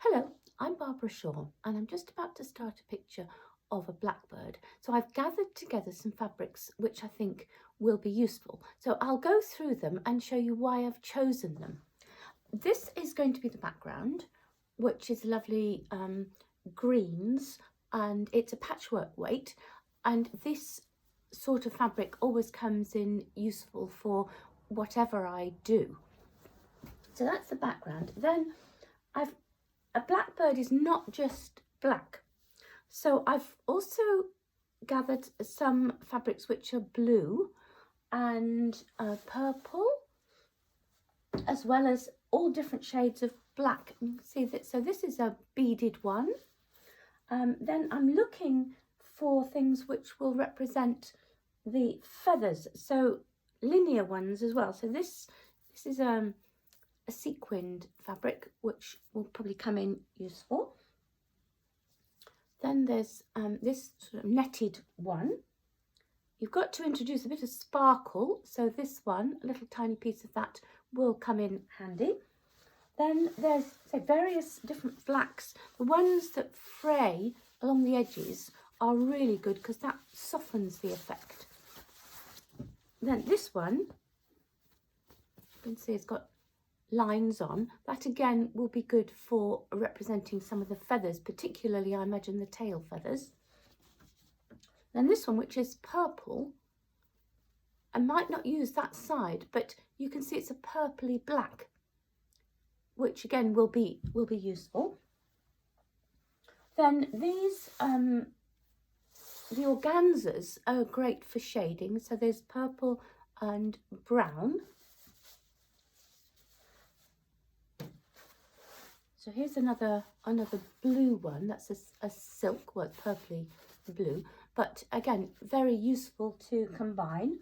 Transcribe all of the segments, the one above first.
Hello, I'm Barbara Shaw and I'm just about to start a picture of a blackbird. So I've gathered together some fabrics which I think will be useful. So I'll go through them and show you why I've chosen them. This is going to be the background, which is lovely greens, and it's a patchwork weight, and this sort of fabric always comes in useful for whatever I do. So that's the background. Then a blackbird is not just black. So I've also gathered some fabrics which are blue and purple, as well as all different shades of black. You can see that. So this is a beaded one. Then I'm looking for things which will represent the feathers, so linear ones as well. So this is a sequined fabric which will probably come in useful. Then there's this sort of netted one. You've got to introduce a bit of sparkle, so this one, a little tiny piece of that, will come in handy. Then there's various different blacks. The ones that fray along the edges are really good because that softens the effect. Then this one, you can see it's got lines on. That again will be good for representing some of the feathers, particularly I imagine the tail feathers. Then this one, which is purple, I might not use that side, but you can see it's a purpley black, which again will be useful. Then these the organzas are great for shading, so there's purple and brown. So here's another blue one. That's a silk, well, it's purpley blue, but again very useful to combine.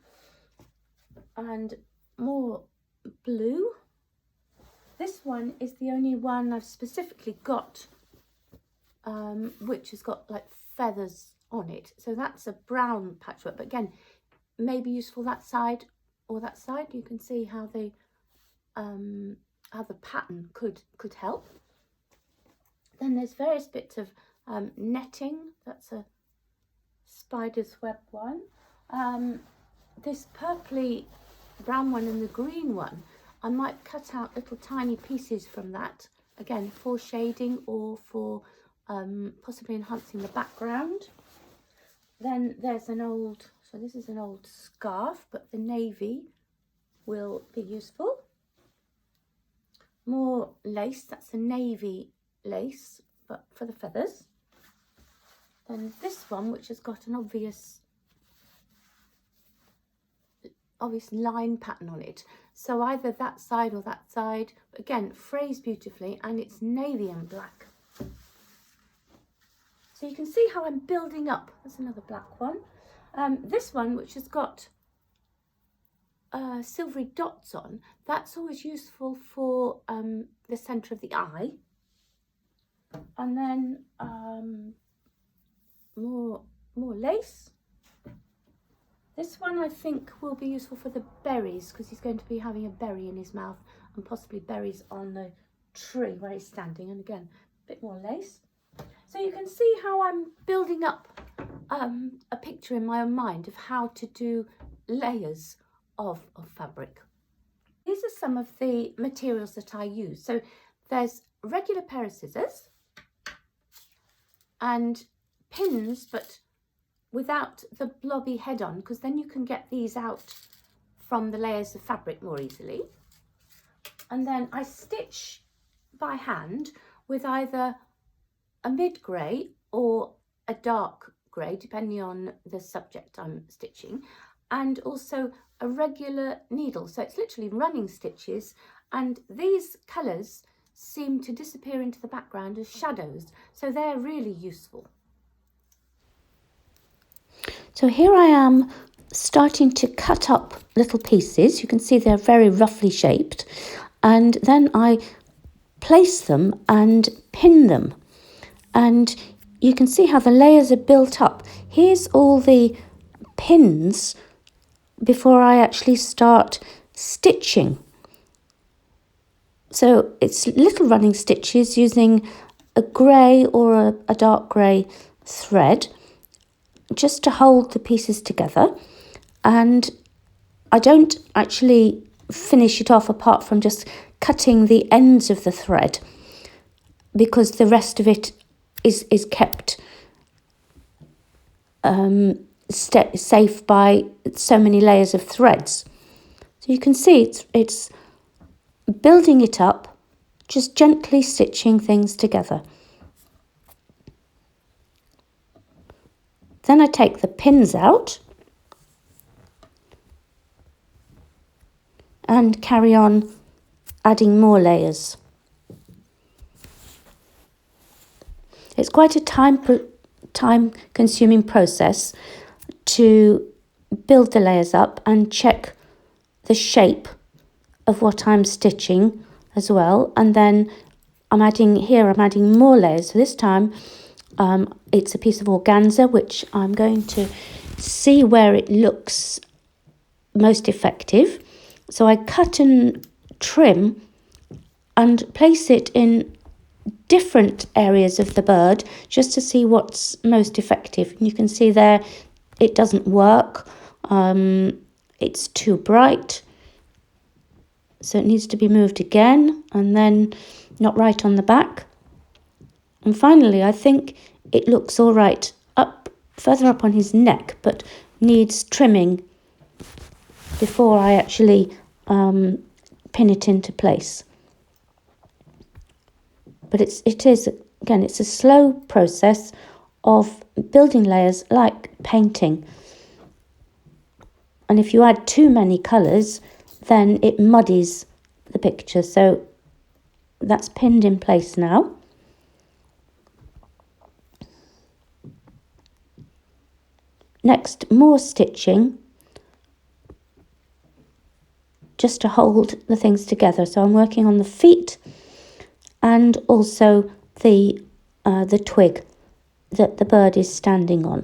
And more blue. This one is the only one I've specifically got which has got like feathers on it. So that's a brown patchwork, but again, maybe useful that side or that side. You can see how the pattern could help. Then there's various bits of netting. That's a spider's web one. This purpley brown one and the green one, I might cut out little tiny pieces from that, again for shading or for possibly enhancing the background. Then there's an old, so this is an old scarf, but the navy will be useful. More lace, that's a navy lace, but for the feathers. Then this one, which has got an obvious line pattern on it, so either that side or that side, but again frays beautifully, and it's navy and black. So you can see how I'm building up. There's another black one. This one, which has got silvery dots on, that's always useful for the centre of the eye. And then more lace. This one I think will be useful for the berries, because he's going to be having a berry in his mouth and possibly berries on the tree where he's standing. And again, a bit more lace. So you can see how I'm building up a picture in my own mind of how to do layers of fabric. These are some of the materials that I use. So there's a regular pair of scissors and pins, but without the blobby head on, because then you can get these out from the layers of fabric more easily. And then I stitch by hand with either a mid-grey or a dark grey, depending on the subject I'm stitching, and also a regular needle. So it's literally running stitches, and these colours seem to disappear into the background as shadows, so they're really useful. So here I am starting to cut up little pieces. You can see they're very roughly shaped, and then I place them and pin them, and you can see how the layers are built up. Here's all the pins before I actually start stitching. So it's little running stitches using a grey or a dark grey thread just to hold the pieces together. And I don't actually finish it off apart from just cutting the ends of the thread, because the rest of it is kept safe by so many layers of threads. So you can see it's building it up, just gently stitching things together. Then I take the pins out and carry on adding more layers. It's quite a time-consuming process to build the layers up and check the shape of what I'm stitching as well. And then I'm adding more layers. So this time it's a piece of organza, which I'm going to see where it looks most effective. So I cut and trim and place it in different areas of the bird just to see what's most effective. And you can see there it doesn't work. It's too bright, so it needs to be moved again, and then not right on the back. And finally, I think it looks all right further up on his neck, but needs trimming before I actually pin it into place. But it is again, it's a slow process of building layers like painting. And if you add too many colours, then it muddies the picture. So that's pinned in place now. Next, more stitching just to hold the things together. So I'm working on the feet and also the twig that the bird is standing on.